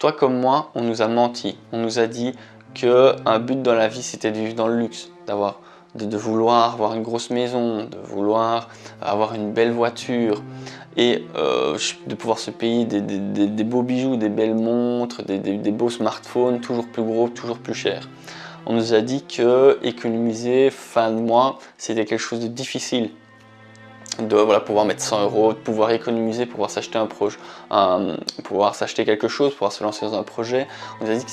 Toi comme moi, on nous a menti. On nous a dit qu'un but dans la vie, c'était de vivre dans le luxe, de vouloir avoir une grosse maison, de vouloir avoir une belle voiture et de pouvoir se payer des beaux bijoux, des belles montres, des beaux smartphones, toujours plus gros, toujours plus chers. On nous a dit que économiser fin de mois, c'était quelque chose de difficile. De pouvoir mettre 100 €, de pouvoir économiser, pouvoir s'acheter pouvoir s'acheter quelque chose, pouvoir se lancer dans un projet. On nous a dit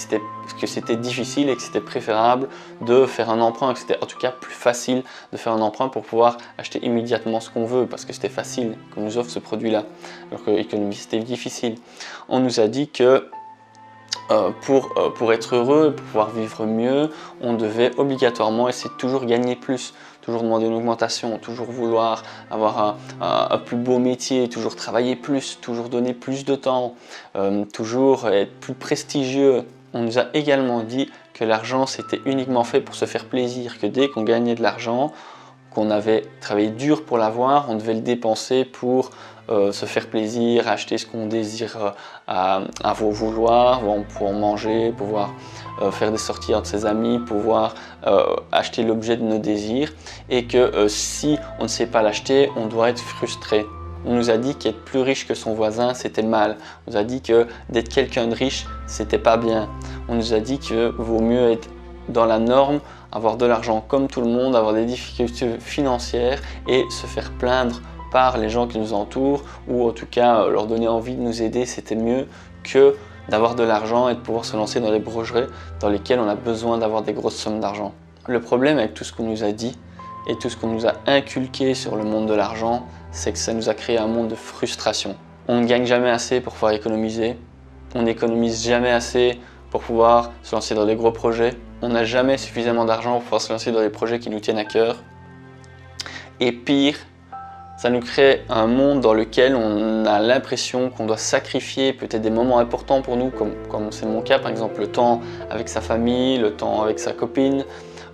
que c'était difficile et que c'était préférable de faire un emprunt, que c'était en tout cas plus facile de faire un emprunt pour pouvoir acheter immédiatement ce qu'on veut, parce que c'était facile qu'on nous offre ce produit-là, alors que économiser c'était difficile. On nous a dit que pour être heureux, pour pouvoir vivre mieux, on devait obligatoirement essayer de toujours gagner plus, toujours demander une augmentation, toujours vouloir avoir un plus beau métier, toujours travailler plus, toujours donner plus de temps, toujours être plus prestigieux. On nous a également dit que l'argent c'était uniquement fait pour se faire plaisir, que dès qu'on gagnait de l'argent, qu'on avait travaillé dur pour l'avoir, on devait le dépenser pour se faire plaisir, acheter ce qu'on désire à vouloir, pour manger, pouvoir faire des sorties entre ses amis, pouvoir acheter l'objet de nos désirs, et que si on ne sait pas l'acheter, on doit être frustré. On nous a dit qu'être plus riche que son voisin, c'était mal. On nous a dit que d'être quelqu'un de riche, c'était pas bien. On nous a dit qu'il vaut mieux être dans la norme, avoir de l'argent comme tout le monde, avoir des difficultés financières et se faire plaindre par les gens qui nous entourent, ou en tout cas leur donner envie de nous aider, c'était mieux que d'avoir de l'argent et de pouvoir se lancer dans des projets dans lesquels on a besoin d'avoir des grosses sommes d'argent. Le problème avec tout ce qu'on nous a dit et tout ce qu'on nous a inculqué sur le monde de l'argent, c'est que ça nous a créé un monde de frustration. On ne gagne jamais assez pour pouvoir économiser, on n'économise jamais assez pour pouvoir se lancer dans des gros projets, on n'a jamais suffisamment d'argent pour pouvoir se lancer dans des projets qui nous tiennent à cœur. Et pire, ça nous crée un monde dans lequel on a l'impression qu'on doit sacrifier peut-être des moments importants pour nous, comme c'est mon cas, par exemple le temps avec sa famille, le temps avec sa copine,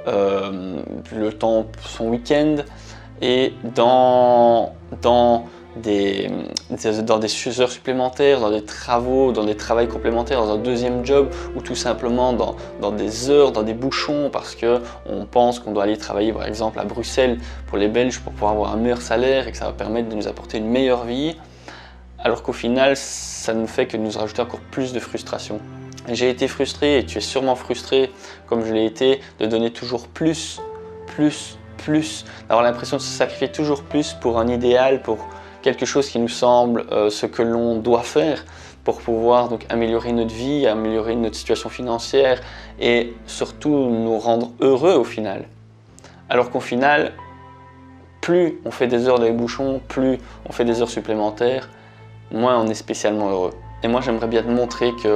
le temps pour son week-end, et dans des heures supplémentaires, dans des travaux, dans des travails complémentaires, dans un deuxième job, ou tout simplement dans des heures, dans des bouchons, parce qu'on pense qu'on doit aller travailler par exemple à Bruxelles pour les Belges pour pouvoir avoir un meilleur salaire et que ça va permettre de nous apporter une meilleure vie, alors qu'au final ça ne fait que nous rajouter encore plus de frustration. J'ai été frustré, et tu es sûrement frustré comme je l'ai été, de donner toujours plus, d'avoir l'impression de se sacrifier toujours plus pour un idéal, pour quelque chose qui nous semble ce que l'on doit faire pour pouvoir donc améliorer notre vie, améliorer notre situation financière et surtout nous rendre heureux au final. Alors qu'au final, plus on fait des heures dans les bouchons, plus on fait des heures supplémentaires, moins on est spécialement heureux. Et moi j'aimerais bien te montrer qu'il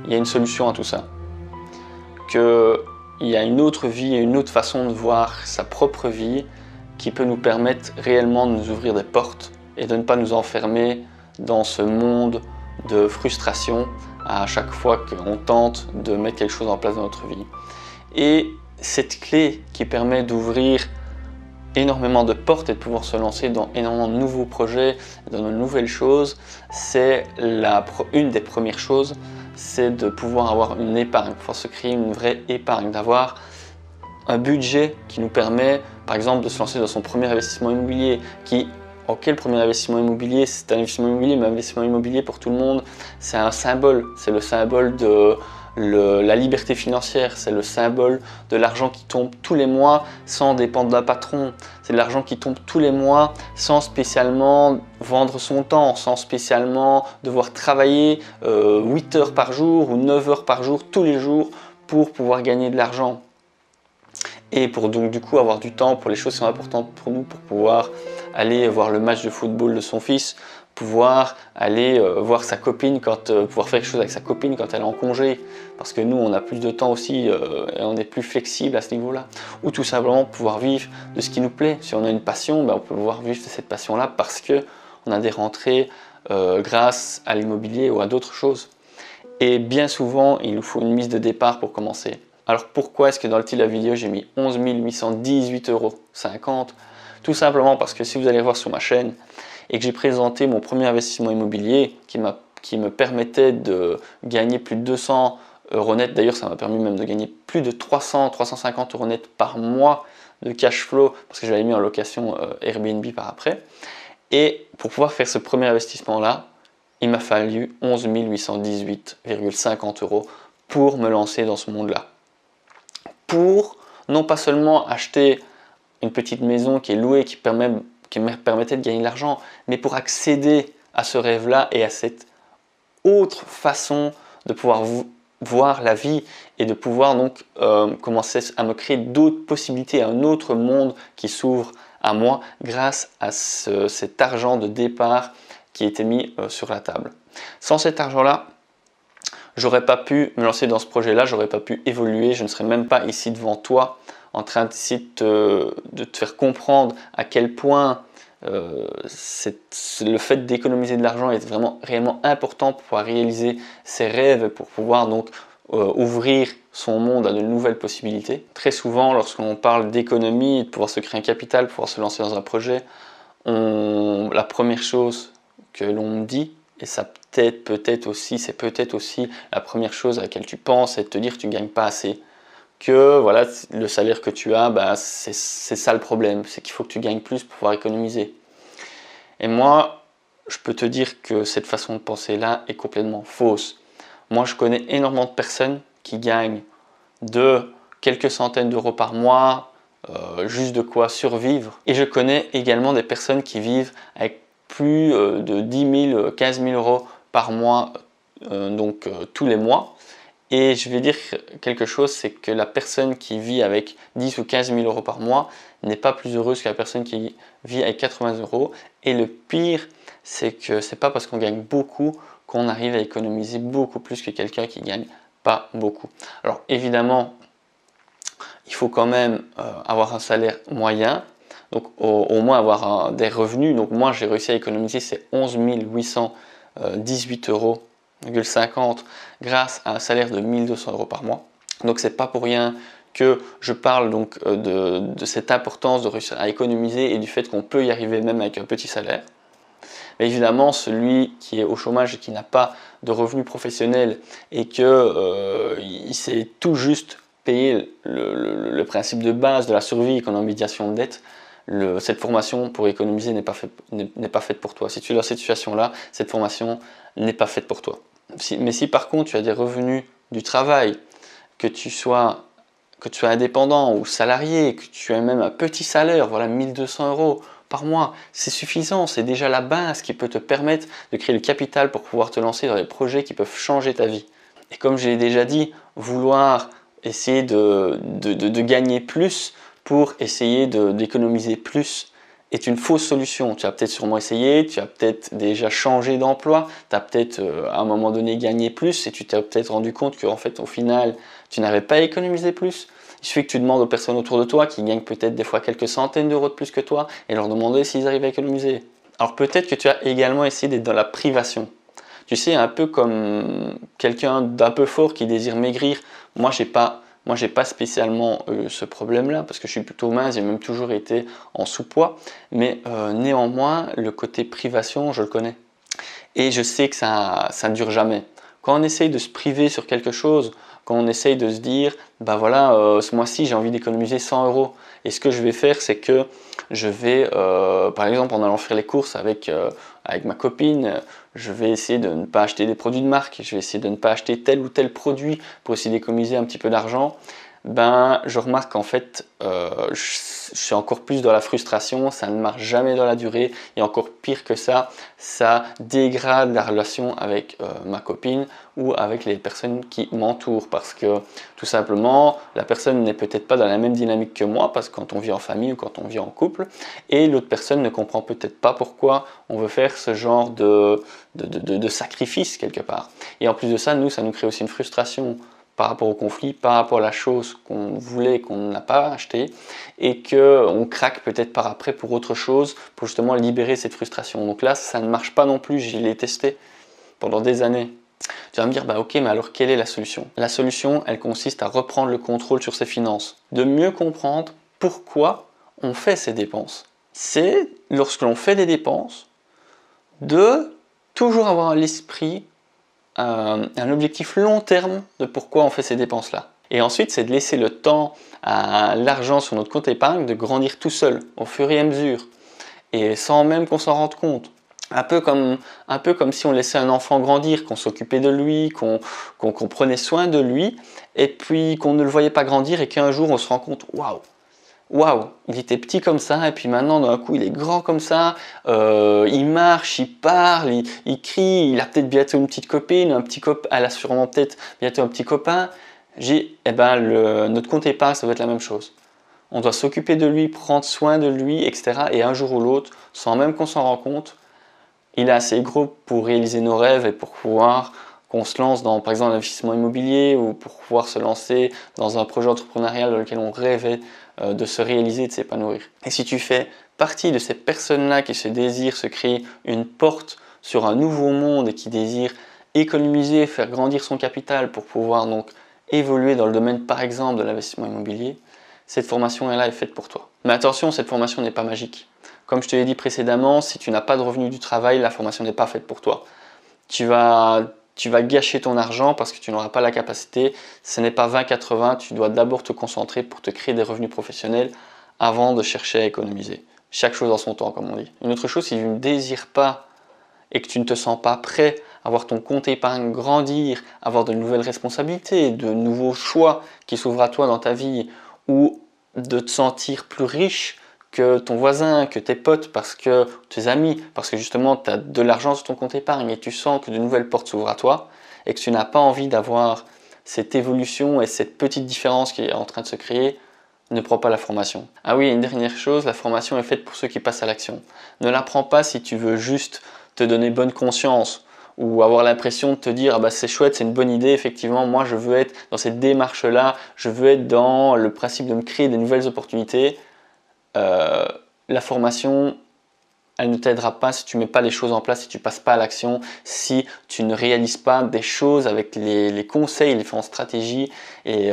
y a une solution à tout ça, qu'il y a une autre vie et une autre façon de voir sa propre vie qui peut nous permettre réellement de nous ouvrir des portes et de ne pas nous enfermer dans ce monde de frustration à chaque fois qu'on tente de mettre quelque chose en place dans notre vie. Et cette clé qui permet d'ouvrir énormément de portes et de pouvoir se lancer dans énormément de nouveaux projets, dans de nouvelles choses, c'est une des premières choses, c'est de pouvoir avoir une épargne, pouvoir se créer une vraie épargne, d'avoir un budget qui nous permet par exemple de se lancer dans son premier investissement immobilier le premier investissement immobilier, c'est un investissement immobilier, mais un investissement immobilier pour tout le monde, c'est un symbole, c'est le symbole de la liberté financière, c'est le symbole de l'argent qui tombe tous les mois sans dépendre d'un patron, c'est de l'argent qui tombe tous les mois sans spécialement vendre son temps, sans spécialement devoir travailler 8 heures par jour ou 9 heures par jour tous les jours pour pouvoir gagner de l'argent. Et pour donc du coup avoir du temps pour les choses qui sont importantes pour nous, pour pouvoir aller voir le match de football de son fils, pouvoir aller voir sa copine, pouvoir faire quelque chose avec sa copine quand elle est en congé, parce que nous on a plus de temps aussi et on est plus flexible à ce niveau-là, ou tout simplement pouvoir vivre de ce qui nous plaît. Si on a une passion, on peut pouvoir vivre de cette passion-là parce qu'on a des rentrées grâce à l'immobilier ou à d'autres choses. Et bien souvent, il nous faut une mise de départ pour commencer. Alors pourquoi est-ce que dans le titre de la vidéo j'ai mis 11 818,50 €? Tout simplement parce que si vous allez voir sur ma chaîne et que j'ai présenté mon premier investissement immobilier qui qui me permettait de gagner plus de 200 euros net. D'ailleurs, ça m'a permis même de gagner plus de 300-350 euros net par mois de cash flow parce que je l'avais mis en location Airbnb par après. Et pour pouvoir faire ce premier investissement-là, il m'a fallu 11 818,50 euros pour me lancer dans ce monde-là. Pour non pas seulement acheter une petite maison qui est louée, qui me permettait de gagner de l'argent, mais pour accéder à ce rêve-là et à cette autre façon de pouvoir voir la vie et de pouvoir donc commencer à me créer d'autres possibilités, un autre monde qui s'ouvre à moi grâce à cet argent de départ qui était mis sur la table. Sans cet argent-là, j'aurais pas pu me lancer dans ce projet-là, j'aurais pas pu évoluer, je ne serais même pas ici devant toi en train d'essayer de te faire comprendre à quel point le fait d'économiser de l'argent est vraiment réellement important pour pouvoir réaliser ses rêves, pour pouvoir donc ouvrir son monde à de nouvelles possibilités. Très souvent, lorsqu'on parle d'économie, de pouvoir se créer un capital, pouvoir se lancer dans un projet, la première chose que l'on me dit, et ça c'est peut-être aussi la première chose à laquelle tu penses, c'est de te dire que tu ne gagnes pas assez. Que voilà, le salaire que tu as, bah, c'est ça le problème, c'est qu'il faut que tu gagnes plus pour pouvoir économiser. Et moi, je peux te dire que cette façon de penser-là est complètement fausse. Moi, je connais énormément de personnes qui gagnent de quelques centaines d'euros par mois, juste de quoi survivre. Et je connais également des personnes qui vivent avec plus de 10 000, 15 000 euros par mois, tous les mois. Et je vais dire quelque chose, c'est que la personne qui vit avec 10 ou 15 000 euros par mois n'est pas plus heureuse que la personne qui vit avec 80 euros. Et le pire, c'est que c'est pas parce qu'on gagne beaucoup qu'on arrive à économiser beaucoup plus que quelqu'un qui gagne pas beaucoup. Alors évidemment, il faut quand même avoir un salaire moyen, donc au moins avoir des revenus. Donc moi, j'ai réussi à économiser ces 11 818 euros grâce à un salaire de 1200 euros par mois. Donc c'est pas pour rien que je parle donc de cette importance de réussir à économiser et du fait qu'on peut y arriver même avec un petit salaire. Mais évidemment, celui qui est au chômage et qui n'a pas de revenus professionnels et que il s'est tout juste payé le principe de base de la survie, qu'on a en médiation de dette, cette formation pour économiser n'est pas faite pour toi. Si tu es dans cette situation-là, cette formation n'est pas faite pour toi. Mais si par contre tu as des revenus du travail, que tu sois indépendant ou salarié, que tu aies même un petit salaire, voilà 1200 euros par mois, c'est suffisant, c'est déjà la base qui peut te permettre de créer le capital pour pouvoir te lancer dans des projets qui peuvent changer ta vie. Et comme je l'ai déjà dit, vouloir essayer de gagner plus pour essayer d'économiser plus est une fausse solution. Tu as peut-être sûrement essayé, tu as peut-être déjà changé d'emploi, tu as peut-être à un moment donné gagné plus et tu t'es peut-être rendu compte qu'en fait au final tu n'avais pas économisé plus. Il suffit que tu demandes aux personnes autour de toi qui gagnent peut-être des fois quelques centaines d'euros de plus que toi et leur demander s'ils arrivent à économiser. Alors peut-être que tu as également essayé d'être dans la privation. Tu sais, un peu comme quelqu'un d'un peu fort qui désire maigrir. Moi, j'ai pas spécialement ce problème-là parce que je suis plutôt mince, j'ai même toujours été en sous-poids. Mais néanmoins, le côté privation, je le connais. Et je sais que ça ne dure jamais. Quand on essaye de se priver sur quelque chose, quand on essaye de se dire, bah voilà, ce mois-ci j'ai envie d'économiser 100 euros. Et ce que je vais faire, c'est que je vais, par exemple, en allant faire les courses avec ma copine, je vais essayer de ne pas acheter des produits de marque, je vais essayer de ne pas acheter tel ou tel produit pour essayer d'économiser un petit peu d'argent. Ben, je remarque qu'en fait, je suis encore plus dans la frustration, ça ne marche jamais dans la durée, et encore pire que ça dégrade la relation avec ma copine ou avec les personnes qui m'entourent, parce que tout simplement, la personne n'est peut-être pas dans la même dynamique que moi, parce que quand on vit en famille ou quand on vit en couple, et l'autre personne ne comprend peut-être pas pourquoi on veut faire ce genre de sacrifice quelque part. Et en plus de ça, ça nous crée aussi une frustration par rapport au conflit, par rapport à la chose qu'on voulait, qu'on n'a pas acheté, et qu'on craque peut-être par après pour autre chose, pour justement libérer cette frustration. Donc là, ça ne marche pas non plus, je l'ai testé pendant des années. Tu vas me dire, bah ok, mais alors quelle est la solution? La solution, elle consiste à reprendre le contrôle sur ses finances, de mieux comprendre pourquoi on fait ces dépenses. C'est lorsque l'on fait des dépenses, de toujours avoir à l'esprit un objectif long terme de pourquoi on fait ces dépenses-là. Et ensuite, c'est de laisser le temps à l'argent sur notre compte épargne de grandir tout seul, au fur et à mesure, et sans même qu'on s'en rende compte. Un peu comme si on laissait un enfant grandir, qu'on s'occupait de lui, qu'on prenait soin de lui, et puis qu'on ne le voyait pas grandir et qu'un jour on se rend compte, waouh, il était petit comme ça et puis maintenant d'un coup il est grand comme ça, il marche, il parle, il crie, il a peut-être bientôt une petite copine, elle a sûrement peut-être bientôt un petit copain. Notre compte épargne, ça va être la même chose. On doit s'occuper de lui, prendre soin de lui, etc. Et un jour ou l'autre, sans même qu'on s'en rende compte, il est assez gros pour réaliser nos rêves et pour pouvoir qu'on se lance dans, par exemple, l'investissement immobilier ou pour pouvoir se lancer dans un projet entrepreneurial dans lequel on rêvait de se réaliser et de s'épanouir. Et si tu fais partie de ces personnes-là qui se désirent se créer une porte sur un nouveau monde et qui désirent économiser, faire grandir son capital pour pouvoir donc évoluer dans le domaine, par exemple, de l'investissement immobilier, cette formation-là est faite pour toi. Mais attention, cette formation n'est pas magique. Comme je te l'ai dit précédemment, si tu n'as pas de revenus du travail, la formation n'est pas faite pour toi. Tu vas gâcher ton argent parce que tu n'auras pas la capacité. Ce n'est pas 20-80, tu dois d'abord te concentrer pour te créer des revenus professionnels avant de chercher à économiser. Chaque chose en son temps, comme on dit. Une autre chose, si tu ne désires pas et que tu ne te sens pas prêt à voir ton compte épargne grandir, avoir de nouvelles responsabilités, de nouveaux choix qui s'ouvrent à toi dans ta vie, ou de te sentir plus riche que ton voisin, que tes potes, parce que tes amis, parce que justement tu as de l'argent sur ton compte épargne et tu sens que de nouvelles portes s'ouvrent à toi et que tu n'as pas envie d'avoir cette évolution et cette petite différence qui est en train de se créer, ne prends pas la formation. Ah oui, une dernière chose, la formation est faite pour ceux qui passent à l'action. Ne la prends pas si tu veux juste te donner bonne conscience ou avoir l'impression de te dire ah bah c'est chouette, c'est une bonne idée, effectivement moi je veux être dans cette démarche là, je veux être dans le principe de me créer des nouvelles opportunités. La formation, elle ne t'aidera pas si tu ne mets pas les choses en place, si tu ne passes pas à l'action, si tu ne réalises pas des choses avec les conseils, les différentes stratégies et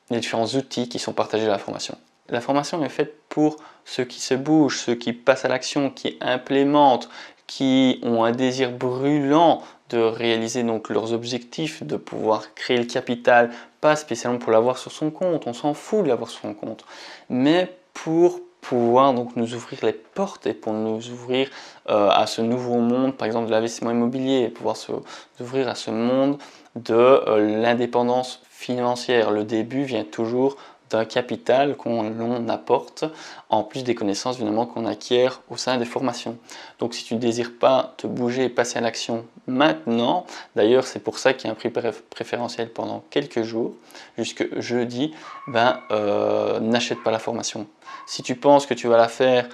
les différents outils qui sont partagés dans la formation. La formation est faite pour ceux qui se bougent, ceux qui passent à l'action, qui implémentent, qui ont un désir brûlant de réaliser donc leurs objectifs, de pouvoir créer le capital, pas spécialement pour l'avoir sur son compte, on s'en fout de l'avoir sur son compte, mais pour pouvoir donc nous ouvrir les portes et pour nous ouvrir à ce nouveau monde, par exemple de l'investissement immobilier, et pouvoir s'ouvrir à ce monde de l'indépendance financière. Le début vient toujours d'un capital qu'on apporte, en plus des connaissances évidemment qu'on acquiert au sein des formations. Donc si tu ne désires pas te bouger et passer à l'action maintenant, d'ailleurs c'est pour ça qu'il y a un prix préférentiel pendant quelques jours, jusque jeudi, n'achète pas la formation. Si tu penses que tu vas la faire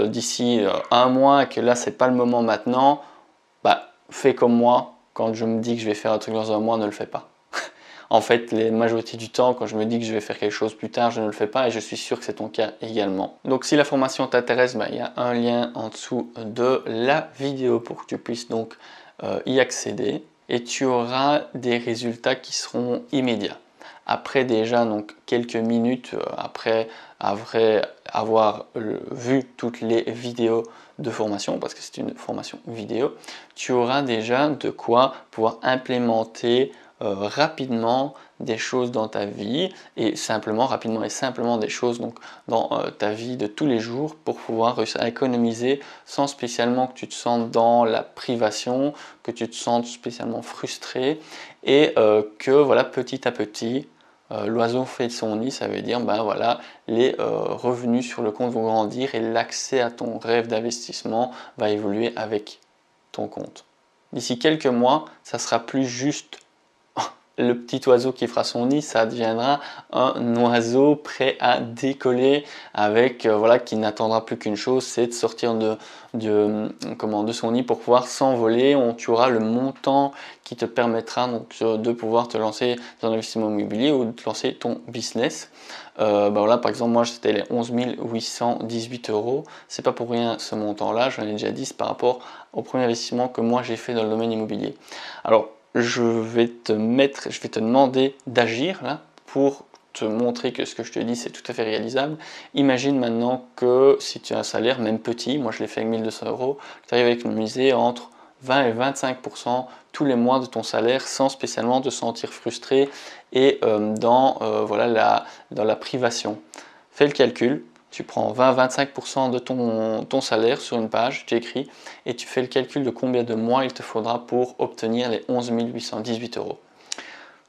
d'ici un mois et que là c'est pas le moment maintenant, fais comme moi, quand je me dis que je vais faire un truc dans un mois, ne le fais pas. En fait, la majorité du temps, quand je me dis que je vais faire quelque chose plus tard, je ne le fais pas et je suis sûr que c'est ton cas également. Donc si la formation t'intéresse, il y a un lien en dessous de la vidéo pour que tu puisses donc y accéder et tu auras des résultats qui seront immédiats. Après déjà donc quelques minutes après avoir vu toutes les vidéos de formation, parce que c'est une formation vidéo, tu auras déjà de quoi pouvoir implémenter rapidement des choses dans ta vie et simplement des choses donc dans ta vie de tous les jours pour pouvoir réussir à économiser sans spécialement que tu te sentes dans la privation, que tu te sentes spécialement frustré et que voilà petit à petit l'oiseau fait de son nid, ça veut dire les revenus sur le compte vont grandir et l'accès à ton rêve d'investissement va évoluer avec ton compte. D'ici quelques mois, ça sera plus juste le petit oiseau qui fera son nid, ça deviendra un oiseau prêt à décoller avec qui n'attendra plus qu'une chose, c'est de sortir de son nid pour pouvoir s'envoler. Tu auras le montant qui te permettra donc de pouvoir te lancer dans l'investissement immobilier ou de te lancer ton business. Par exemple moi c'était les 11 818 €, c'est pas pour rien ce montant là, j'en ai déjà dit, par rapport au premier investissement que moi j'ai fait dans le domaine immobilier. Alors je vais te demander d'agir là pour te montrer que ce que je te dis c'est tout à fait réalisable. Imagine maintenant que si tu as un salaire même petit, moi je l'ai fait avec 1 200 €, que tu arrives à économiser entre 20 et 25% tous les mois de ton salaire sans spécialement te sentir frustré et voilà, dans la privation. Fais le calcul, tu prends 20-25% de ton salaire sur une page, tu écris et tu fais le calcul de combien de mois il te faudra pour obtenir les 11 818 euros.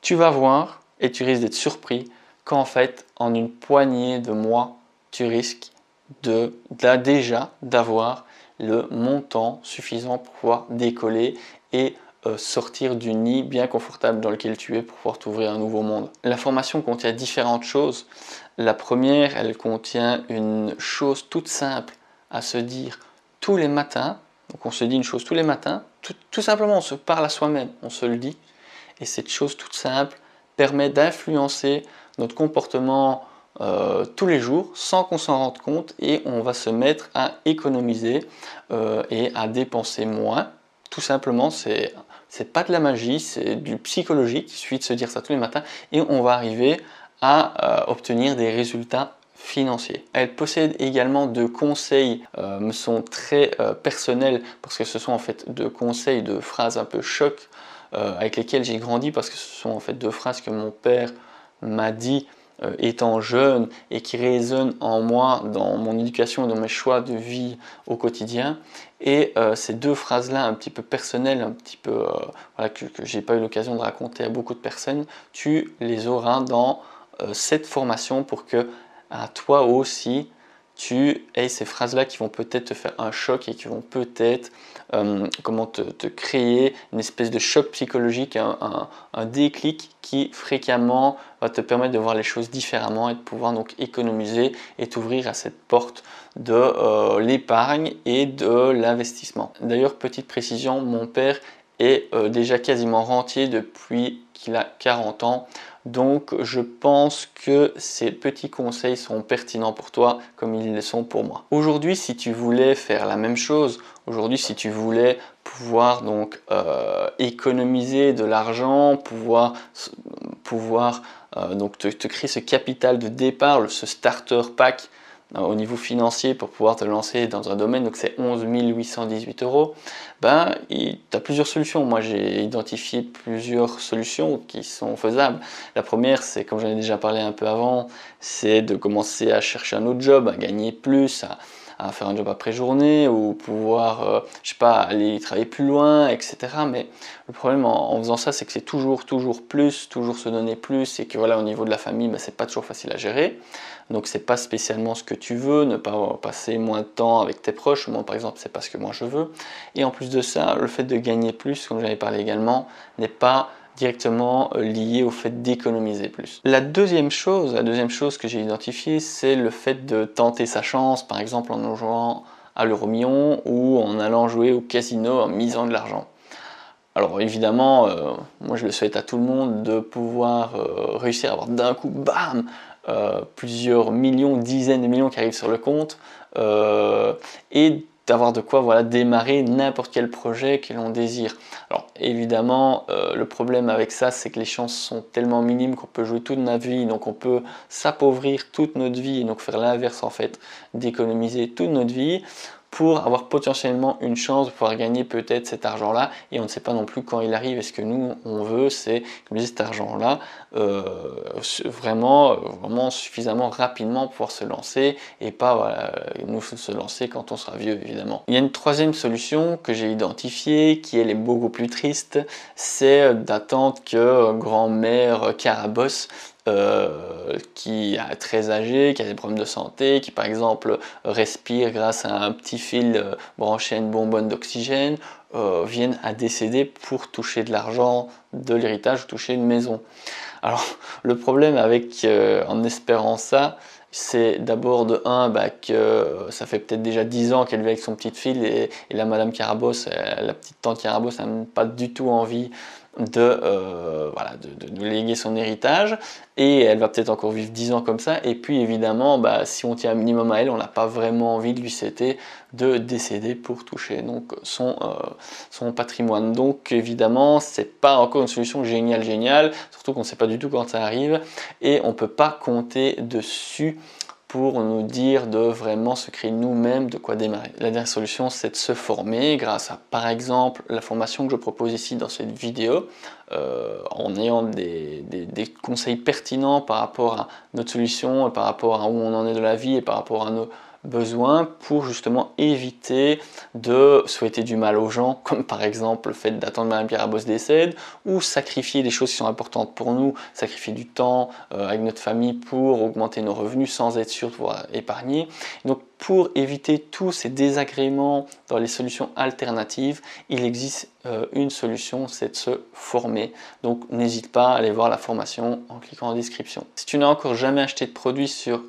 Tu vas voir et tu risques d'être surpris qu'en fait, en une poignée de mois, tu risques déjà d'avoir le montant suffisant pour pouvoir décoller et sortir du nid bien confortable dans lequel tu es pour pouvoir t'ouvrir un nouveau monde. La formation contient différentes choses. La première, elle contient une chose toute simple à se dire tous les matins. Donc on se dit une chose tous les matins, tout simplement on se parle à soi-même, on se le dit. Et cette chose toute simple permet d'influencer notre comportement tous les jours sans qu'on s'en rende compte et on va se mettre à économiser et à dépenser moins. Tout simplement, c'est pas de la magie, c'est du psychologique. Il suffit de se dire ça tous les matins et on va arriver à obtenir des résultats financiers. Elle possède également deux conseils, me sont très personnels parce que ce sont en fait deux conseils, de phrases un peu choc avec lesquelles j'ai grandi parce que ce sont en fait deux phrases que mon père m'a dit étant jeune et qui résonnent en moi dans mon éducation et dans mes choix de vie au quotidien. Et ces deux phrases-là, un petit peu personnelles, un petit peu voilà, que j'ai pas eu l'occasion de raconter à beaucoup de personnes, tu les auras dans cette formation pour que à toi aussi tu aies ces phrases-là qui vont peut-être te faire un choc et qui vont peut-être te créer une espèce de choc psychologique, un déclic qui fréquemment va te permettre de voir les choses différemment et de pouvoir donc économiser et t'ouvrir à cette porte de l'épargne et de l'investissement. D'ailleurs, petite précision, mon père est déjà quasiment rentier depuis qu'il a 40 ans. Donc je pense que ces petits conseils sont pertinents pour toi comme ils le sont pour moi. Aujourd'hui, si tu voulais faire la même chose, aujourd'hui si tu voulais pouvoir donc économiser de l'argent, pouvoir donc te créer ce capital de départ, ce starter pack au niveau financier pour pouvoir te lancer dans un domaine, donc c'est 11 818 euros, ben, tu as plusieurs solutions. Moi j'ai identifié plusieurs solutions qui sont faisables. La première, c'est comme j'en ai déjà parlé un peu avant, c'est de commencer à chercher un autre job, à gagner plus, à faire un job après journée ou pouvoir, je sais pas, aller travailler plus loin, etc. Mais le problème en faisant ça, c'est que c'est toujours plus, toujours se donner plus et que voilà, au niveau de la famille, ben, c'est pas toujours facile à gérer. Donc c'est pas spécialement ce que tu veux, ne pas passer moins de temps avec tes proches. Moi par exemple, c'est pas ce que moi je veux. Et en plus de ça, le fait de gagner plus, comme j'avais parlé également, n'est pas directement lié au fait d'économiser plus. La deuxième chose que j'ai identifiée, c'est le fait de tenter sa chance, par exemple en jouant à l'euro-million ou en allant jouer au casino en misant de l'argent. Alors évidemment, moi je le souhaite à tout le monde de pouvoir réussir à avoir d'un coup, bam, plusieurs millions, dizaines de millions qui arrivent sur le compte et d'avoir de quoi voilà, démarrer n'importe quel projet que l'on désire. Alors évidemment, le problème avec ça, c'est que les chances sont tellement minimes qu'on peut jouer toute notre vie, donc on peut s'appauvrir toute notre vie et donc faire l'inverse en fait, d'économiser toute notre vie pour avoir potentiellement une chance de pouvoir gagner peut-être cet argent-là et on ne sait pas non plus quand il arrive. Et ce que nous on veut, c'est comme je dis, cet argent-là vraiment suffisamment rapidement pouvoir se lancer et pas voilà, nous se lancer quand on sera vieux évidemment. Il y a une troisième solution que j'ai identifiée qui elle est beaucoup plus triste, c'est d'attendre que grand-mère Carabosse qui est très âgé, qui a des problèmes de santé, qui par exemple respire grâce à un petit fil branché à une bonbonne d'oxygène, viennent à décéder pour toucher de l'argent, de l'héritage, toucher une maison. Alors le problème avec en espérant ça, c'est d'abord de 1 que ça fait peut-être déjà 10 ans qu'elle vit avec son petit fil et la madame Carabosse, la petite tante Carabosse n'a pas du tout envie de nous léguer son héritage et elle va peut-être encore vivre 10 ans comme ça et puis évidemment si on tient un minimum à elle, on n'a pas vraiment envie de lui souhaiter de décéder pour toucher donc son patrimoine. Donc évidemment c'est pas encore une solution géniale, surtout qu'on ne sait pas du tout quand ça arrive et on peut pas compter dessus pour nous dire de vraiment se créer nous-mêmes de quoi démarrer. La dernière solution, c'est de se former grâce à, par exemple, la formation que je propose ici dans cette vidéo, en ayant des conseils pertinents par rapport à notre solution, par rapport à où on en est de la vie et par rapport à nos besoin pour justement éviter de souhaiter du mal aux gens, comme par exemple le fait d'attendre Madame Pierre Abos décède, ou sacrifier des choses qui sont importantes pour nous, sacrifier du temps avec notre famille pour augmenter nos revenus sans être sûr de pouvoir épargner. Donc pour éviter tous ces désagréments dans les solutions alternatives, il existe une solution, c'est de se former. Donc n'hésite pas à aller voir la formation en cliquant en description. Si tu n'as encore jamais acheté de produit sur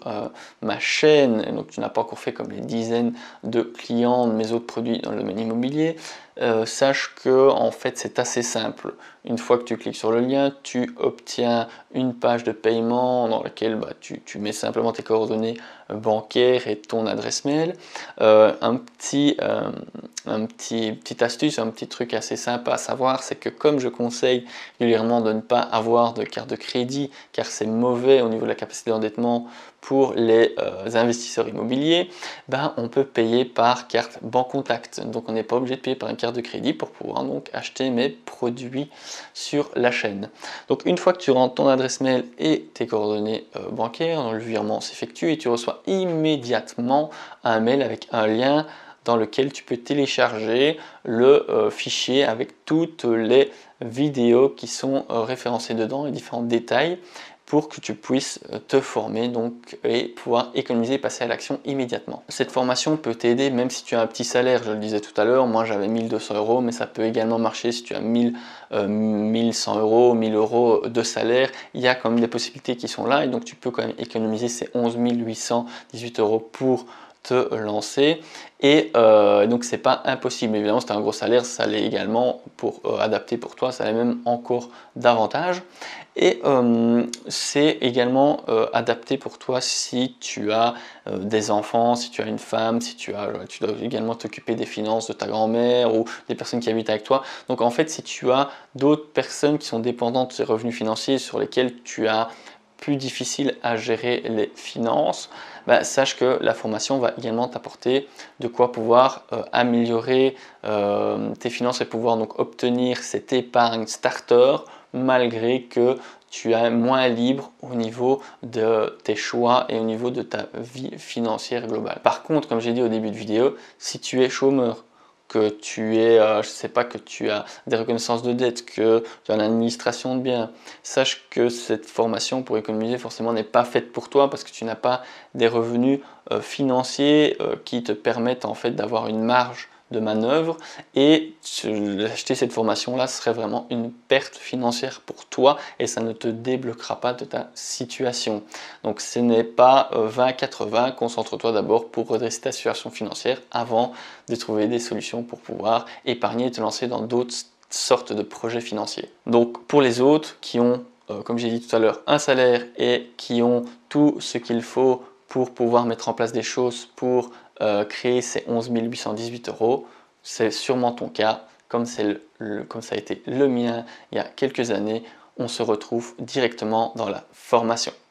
ma chaîne, et donc tu n'as pas encore fait comme les dizaines de clients de mes autres produits dans le domaine immobilier, sache que en fait c'est assez simple. Une fois que tu cliques sur le lien, tu obtiens une page de paiement dans laquelle tu mets simplement tes coordonnées bancaires et ton adresse mail. Petite astuce, un petit truc assez sympa à savoir, c'est que comme je conseille régulièrement de ne pas avoir de carte de crédit car c'est mauvais au niveau de la capacité d'endettement pour les investisseurs immobiliers, on peut payer par carte Bancontact. Donc on n'est pas obligé de payer par une carte de crédit pour pouvoir donc acheter mes produits sur la chaîne. Donc une fois que tu rentres ton adresse mail et tes coordonnées bancaires, le virement s'effectue et tu reçois immédiatement un mail avec un lien dans lequel tu peux télécharger le fichier avec toutes les vidéos qui sont référencées dedans et différents détails pour que tu puisses te former donc, et pouvoir économiser et passer à l'action immédiatement. Cette formation peut t'aider même si tu as un petit salaire, je le disais tout à l'heure, moi j'avais 1200 €, mais ça peut également marcher si tu as 1100 €, 1000 € de salaire, il y a quand même des possibilités qui sont là et donc tu peux quand même économiser ces 11 818 € pour te lancer et donc c'est pas impossible. Évidemment si tu as un gros salaire, ça l'est également pour adapter pour toi, ça l'est même encore davantage et c'est également adapté pour toi si tu as des enfants, si tu as une femme, si tu dois également t'occuper des finances de ta grand-mère ou des personnes qui habitent avec toi. Donc en fait si tu as d'autres personnes qui sont dépendantes de ces revenus financiers sur lesquels tu as plus difficile à gérer les finances, sache que la formation va également t'apporter de quoi pouvoir améliorer tes finances et pouvoir donc obtenir cette épargne starter malgré que tu es moins libre au niveau de tes choix et au niveau de ta vie financière globale. Par contre, comme j'ai dit au début de vidéo, si tu es chômeur, que tu es, je sais pas, que tu as des reconnaissances de dette, que tu as l'administration de biens, sache que cette formation pour économiser forcément n'est pas faite pour toi parce que tu n'as pas des revenus financiers qui te permettent en fait d'avoir une marge de manœuvre et acheter cette formation là serait vraiment une perte financière pour toi et ça ne te débloquera pas de ta situation. Donc ce n'est pas 20-80, concentre-toi d'abord pour redresser ta situation financière avant de trouver des solutions pour pouvoir épargner et te lancer dans d'autres sortes de projets financiers. Donc pour les autres qui ont comme j'ai dit tout à l'heure un salaire et qui ont tout ce qu'il faut pour pouvoir mettre en place des choses pour créer ces 11 818 €, c'est sûrement ton cas, comme ça a été le mien il y a quelques années, on se retrouve directement dans la formation.